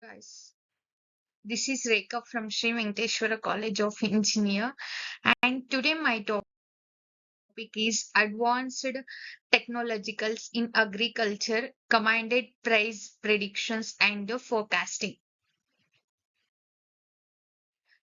Guys, this is Rekha from Sri Venkateshwara College of Engineer, and today my topic is Advanced Technologicals in Agriculture, Commanded Price Predictions and Forecasting.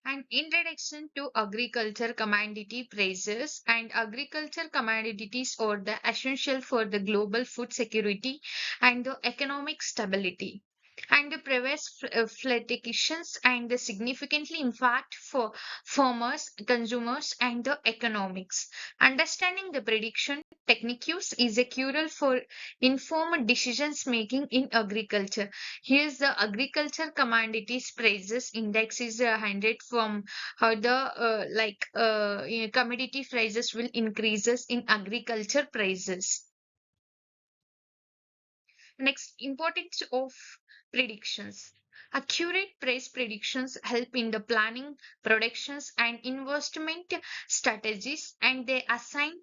An introduction to agriculture commodity prices and agriculture commodities are the essential for the global food security and the economic stability. And the previous fluctuations and the significantly impact for farmers, consumers, and the economics. Understanding the prediction techniques is a crucial for informed decisions making in agriculture. Here's the agriculture commodities prices index is 100 from how the commodity prices will increases in agriculture prices. Next, importance of predictions. Accurate price predictions help in the planning, productions, and investment strategies, and they assign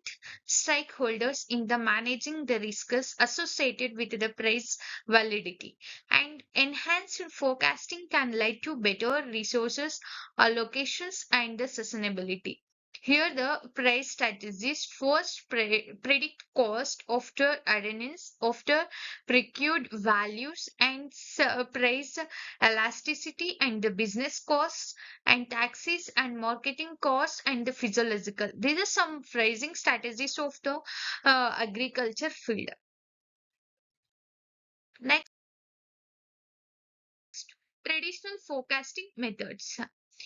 stakeholders in the managing the risks associated with the price validity. And enhanced forecasting can lead to better resources allocations and the sustainability. Here, the price strategies first predict cost after awareness, after procured values and price elasticity and the business costs and taxes and marketing costs and the physiological. These are some pricing strategies of the agriculture field. Next, traditional forecasting methods.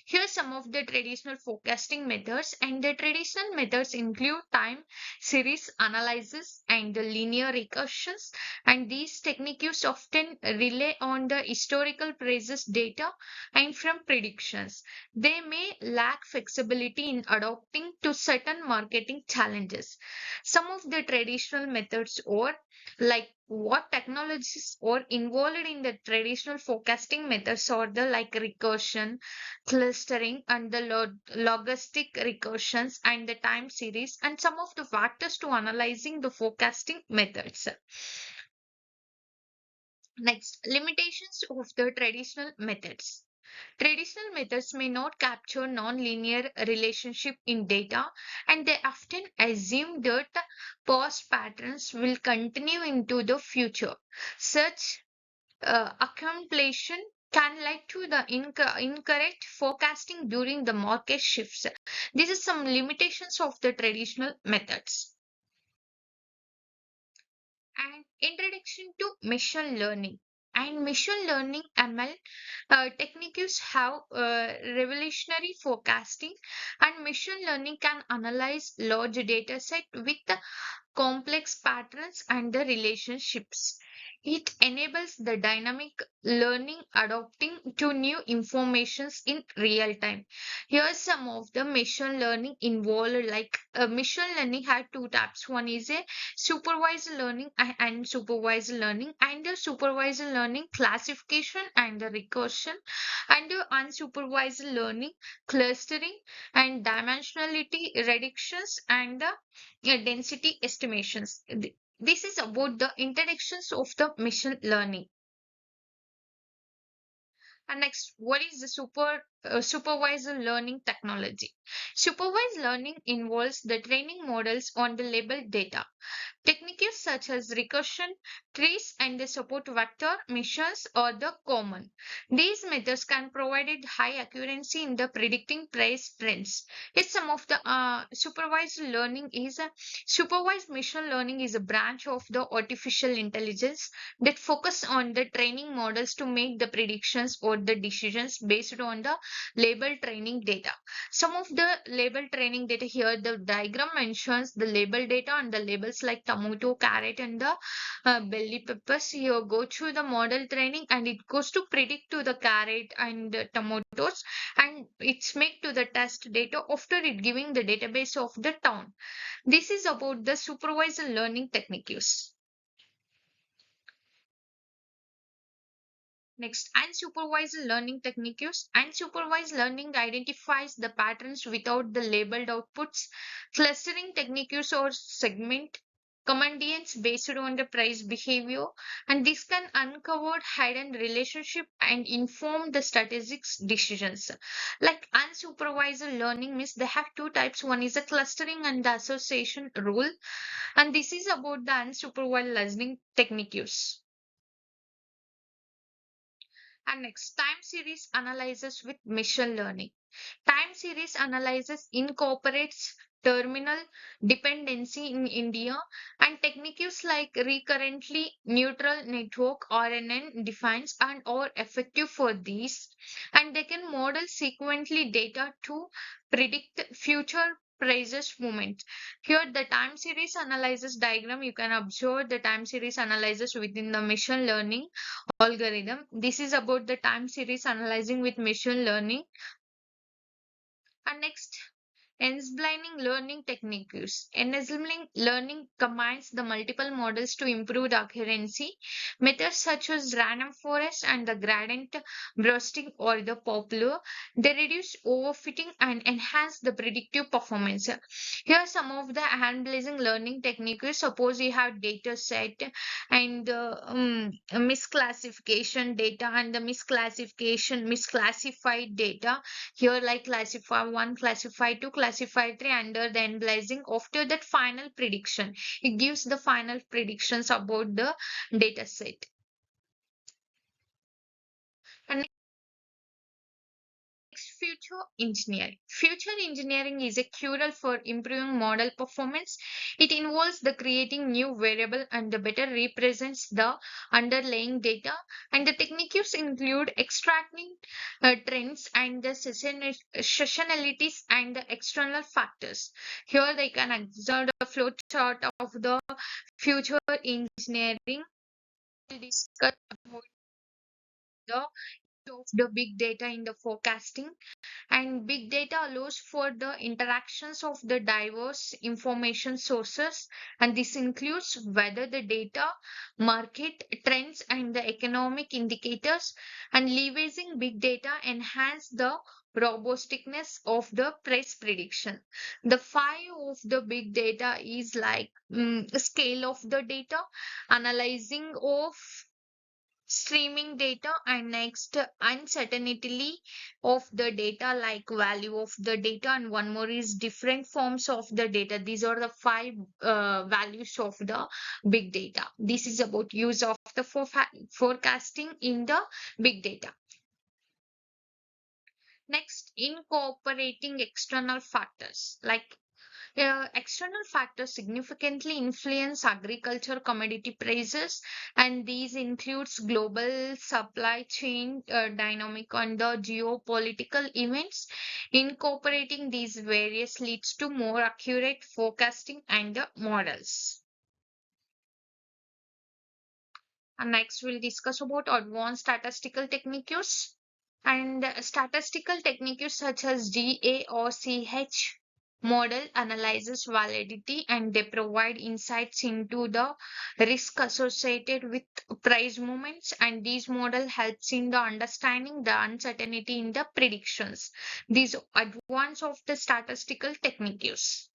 Here some of the traditional forecasting methods, and the traditional methods include time series analysis and the linear recursions, and these techniques often rely on the historical prices data and from predictions. They may lack flexibility in adapting to certain marketing challenges. Some of the traditional methods are like what technologies are involved in the traditional forecasting methods are the like recursion, clustering, and the logistic recursions and the time series, and some of the factors to analyzing the forecasting methods. Next, limitations of the traditional methods. Traditional methods may not capture non-linear relationship in data, and they often assume that past patterns will continue into the future. Such accumulation can lead to the incorrect forecasting during the market shifts. These are some limitations of the traditional methods. And introduction to machine learning. And machine learning ML techniques have revolutionary forecasting, and machine learning can analyze large data set with complex patterns and the relationships. It enables the dynamic learning, adapting to new informations in real time. Here's some of the machine learning involved. Like machine learning had two types. One is a supervised learning and unsupervised learning, and the supervised learning classification and the recursion, and the unsupervised learning clustering and dimensionality reductions and the density estimations. This is about the introductions of the machine learning. And next, what is the supervised learning technology? Supervised learning involves the training models on the labeled data. Techniques such as recursion, trees, and the support vector missions are the common. These methods can provide high accuracy in the predicting price trends. It's some of the supervised learning is a supervised machine learning is a branch of the artificial intelligence that focus on the training models to make the predictions or the decisions based on the label training data. Some of the label training data here, the diagram mentions the label data and the labels like tomato, carrot, and the belly peppers. Here go through the model training, and it goes to predict to the carrot and the tomatoes, and it's make to the test data after it giving the database of the town. This is about the supervised learning techniques. Next, unsupervised learning techniques. Unsupervised learning identifies the patterns without the labeled outputs. Clustering techniques or segment commandants based on the price behavior, and this can uncover hidden relationship and inform the statistics decisions. Like unsupervised learning means they have two types. One is a clustering and the association rule, and this is about the unsupervised learning techniques. And next, time series analysis with machine learning. Time series analysis incorporates terminal dependency in India and techniques like recurrently neutral network RNN defines and are effective for these, and they can model sequentially data to predict future prices movement. Here the time series analysis diagram, you can observe the time series analysis within the machine learning algorithm. This is about the time series analyzing with machine learning. And next, enabling learning techniques. Enabling learning combines the multiple models to improve the accuracy. Methods such as random forest and the gradient bursting or the popular. They reduce overfitting and enhance the predictive performance. Here are some of the hand-blazing learning techniques. Suppose you have data set and misclassification data and the misclassified data. Here, like classify 1, classify 2, classify 3 under the analyzing after that final prediction. It gives the final predictions about the data set. And future engineering. Future engineering is a crucial for improving model performance. It involves the creating new variable and the better represents the underlying data. And the techniques include extracting trends and the seasonalities and the external factors. Here they can observe the flow chart of the future engineering. We'll discuss about the of the big data in the forecasting, and big data allows for the interactions of the diverse information sources, and this includes whether the data, market trends and the economic indicators, and leveraging big data enhance the robustness of the price prediction. The five of the big data is like scale of the data, analyzing of streaming data, and next uncertainty of the data, like value of the data, and one more is different forms of the data. These are the five values of the big data. This is about use of the forecasting in the big data. Next, incorporating external factors. Like external factors significantly influence agriculture commodity prices, and these includes global supply chain dynamic and the geopolitical events. Incorporating these various leads to more accurate forecasting and the models. And next, we'll discuss about advanced statistical techniques. And statistical techniques such as GARCH model analyzes validity, and they provide insights into the risk associated with price movements, and these model helps in the understanding the uncertainty in the predictions. These advance of the statistical techniques.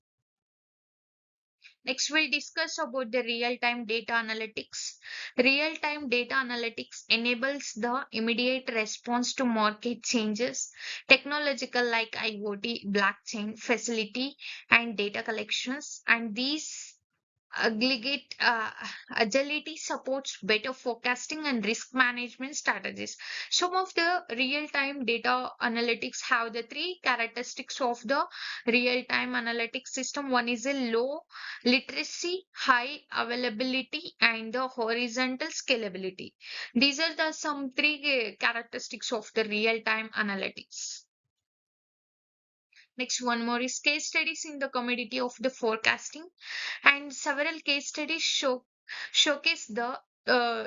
Next, we'll discuss about the real-time data analytics. Real-time data analytics enables the immediate response to market changes. Technological like IoT, blockchain, facility, and data collections. And these aggregate agility supports better forecasting and risk management strategies. Some of the real-time data analytics have the three characteristics of the real-time analytics system. One is a low literacy, high availability, and the horizontal scalability. These are the some three characteristics of the real-time analytics. Next, one more is case studies in the commodity of the forecasting, and several case studies showcase the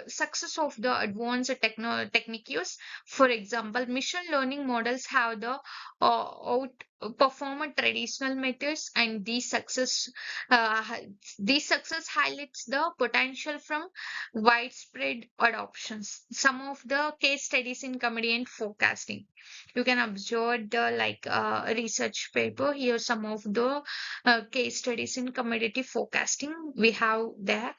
success of the advanced techniques. For example, machine learning models have the outperformed traditional methods, and these success highlights the potential from widespread adoptions. Some of the case studies in comedian forecasting. You can observe the research paper here. Some of the case studies in commodity forecasting we have there.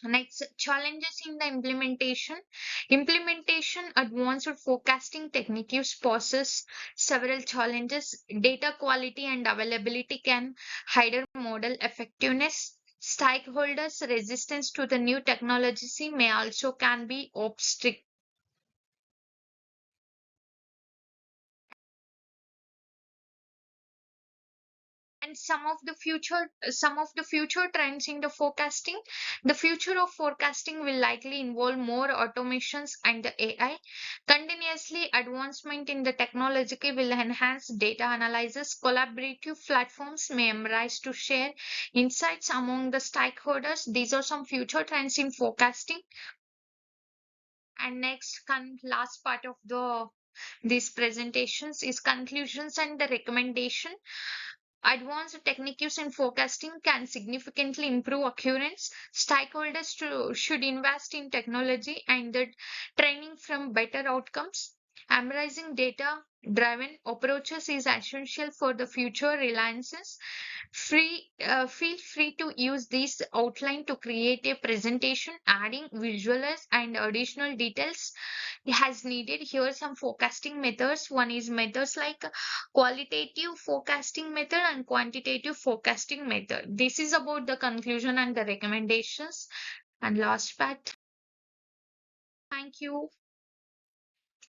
Next, challenges in the implementation. Implementation advanced forecasting techniques poses several challenges. Data quality and availability can hinder model effectiveness. Stakeholders' resistance to the new technology may also can be obstacle. And some of the future trends in the forecasting. The future of forecasting will likely involve more automations and the AI. Continuously advancement in the technology will enhance data analysis. Collaborative platforms may emerge to share insights among the stakeholders. These are some future trends in forecasting. And next last part of the these presentations is conclusions and the recommendation. Advanced techniques in forecasting can significantly improve occurrence. Stakeholders should invest in technology and the training from better outcomes. Embracing data driven approaches is essential for the future reliances. Feel free to use this outline to create a presentation, adding visuals and additional details as needed. Here are some forecasting methods. One is methods like qualitative forecasting method and quantitative forecasting method. This is about the conclusion and the recommendations. And last part. Thank you.